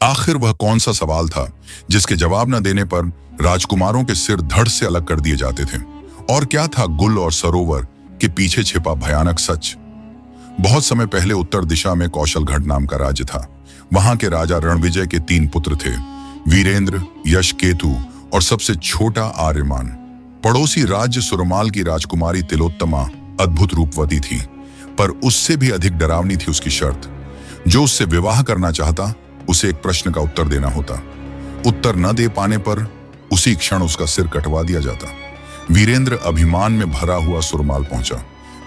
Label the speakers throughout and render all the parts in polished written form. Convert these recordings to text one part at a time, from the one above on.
Speaker 1: आखिर वह कौन सा सवाल था जिसके जवाब न देने पर राजकुमारों के सिर धड़ से अलग कर दिए जाते थे? और क्या था गुल और सरोवर के पीछे छिपा भयानक सच? बहुत समय पहले उत्तर दिशा में कौशलगढ़ नाम का राज्य था। वहां के राजा रणविजय के 3 पुत्र थे, वीरेंद्र, यशकेतु और सबसे छोटा आर्यमान। पड़ोसी राज्य सुरमाल की राजकुमारी तिलोत्तमा अद्भुत रूपवती थी, पर उससे भी अधिक डरावनी थी उसकी शर्त। जो उससे विवाह करना चाहता उसे एक प्रश्न का उत्तर देना होता। उत्तर न दे पाने पर उसी क्षण उसका सिर कटवा दिया जाता। वीरेंद्र अभिमान में भरा हुआ सुरमाल पहुंचा।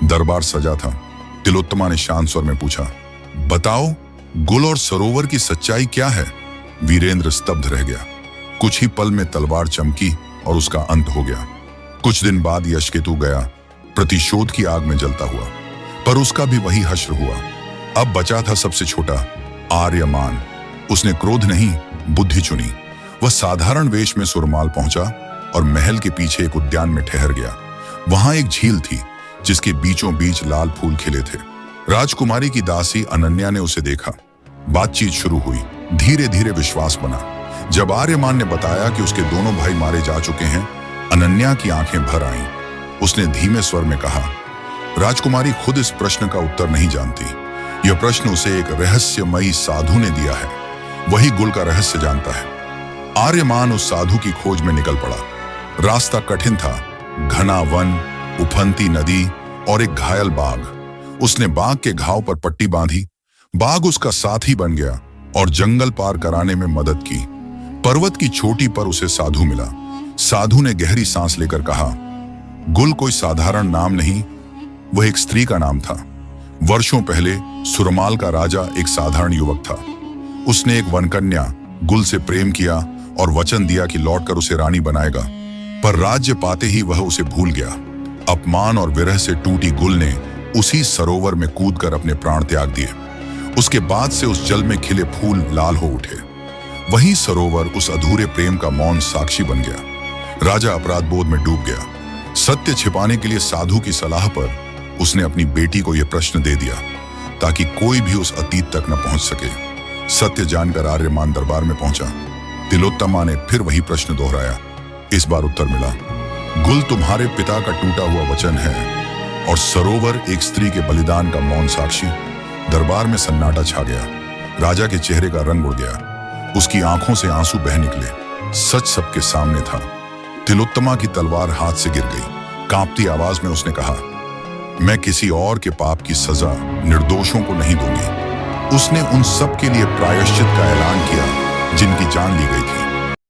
Speaker 1: दरबार सजा था। तिलोत्तमा ने शांत स्वर में पूछा, बताओ, गुल और सरोवर की सच्चाई क्या है? वीरेंद्र स्तब्ध रह गया। कुछ ही पल में तलवार चमकी और उसका अंत हो गया। कुछ दिन बाद यशकेतु गया, प्रतिशोध की आग में जलता हुआ, पर उसका भी वही हश्र हुआ। अब बचा था सबसे छोटा, आर्यमान। उसने क्रोध नहीं, बुद्धि चुनी। वह साधारण वेश में सुरमाल पहुंचा और महल के पीछे एक उद्यान में ठहर गया। वहां एक झील थी जिसके बीचों बीच लाल फूल खिले थे। राजकुमारी की दासी अनन्या ने उसे देखा। बातचीत शुरू हुई। धीरे धीरे विश्वास बना। जब आर्यमान ने बताया कि उसके दोनों भाई मारे जा चुके हैं, अनन्या की आंखें भर आईं। उसने धीमे स्वर में कहा, राजकुमारी खुद इस प्रश्न का उत्तर नहीं जानती। यह प्रश्न उसे एक रहस्यमयी साधु ने दिया है। वही गुल का रहस्य जानता है। आर्यमान उस साधु की खोज में निकल पड़ा। रास्ता कठिन था। घना वन, उफनती नदी और एक घायल बाघ। उसने बाघ के घाव पर पट्टी बांधी। बाघ उसका साथी बन गया और जंगल पार कराने में मदद की। पर्वत की चोटी पर उसे साधु मिला। साधु ने गहरी सांस लेकर कहा, गुल कोई साधारण नाम नहीं, वह एक स्त्री का नाम था। वर्षों पहले सुरमाल का राजा एक साधारण युवक था। उसने एक वनकन्या गुल से प्रेम किया और वचन दिया कि लौटकर उसे रानी बनाएगा, पर राज्य पाते ही वह उसे भूल गया। अपमान और विरह से टूटी गुल ने उसी सरोवर में कूदकर अपने प्राण त्याग दिए। उसके बाद से उस जल में खिले फूल लाल हो उठे। वही सरोवर उस अधूरे प्रेम का मौन साक्षी बन गया। राजा अपराध बोध में डूब गया। सत्य छिपाने के लिए साधु की सलाह पर उसने अपनी बेटी को यह प्रश्न दे दिया ताकि कोई भी उस अतीत तक न पहुंच सके। सत्य जानकर आर्यमान दरबार में पहुंचा। तिलोत्तमा ने फिर वही प्रश्न दोहराया। इस बार उत्तर मिला, गुल तुम्हारे पिता का टूटा हुआ वचन है और सरोवर एक स्त्री के बलिदान का मौन साक्षी। दरबार में सन्नाटा छा गया। राजा के चेहरे का रंग उड़ गया। उसकी आंखों से आंसू बह निकले। सच सबके सामने था। तिलोत्तमा की तलवार हाथ से गिर गई। कांपती आवाज में उसने कहा, मैं किसी और के पाप की सजा निर्दोषों को नहीं दूंगी। उसने उन सब के लिए प्रायश्चित का ऐलान किया जिनकी जान ली गई थी।